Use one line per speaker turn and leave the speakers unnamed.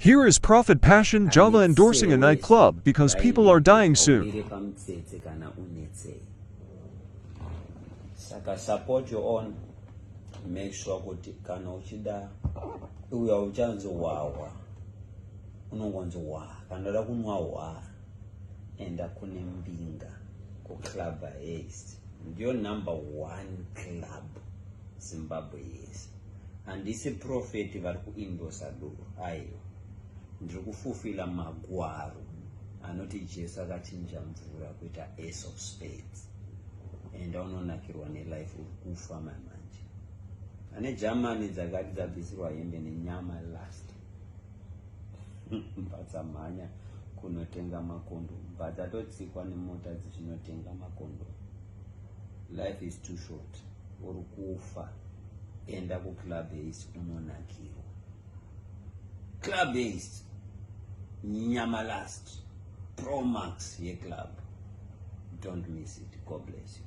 Here is Prophet Passion Java endorsing a nightclub because people are dying soon.
Saka support your own. Make sure kuti kana uchida uya uchanzo wawa unongonzo wa kana la kunwa wa enda kune Mbinga ku Club Haste ndio #1 club Zimbabwe yes and isi prophet vari kuindosa duro ayo ndiri kufufila magwaro anoti Jesu akachinja mvura kuita Ace of Spades enda unonakirwa nelife ukufa manje ane Germany dzakati dzabvisirwa hembe nenyama last mbatsamhanya kunotenga makondo mbatsatotsikwa nemota dzichinotenga makondo. Life is too short. Uri kufa enda ku Club Haste unonakirwa. Club Haste nyama last Pro Max ye club. Don't miss it. God bless you.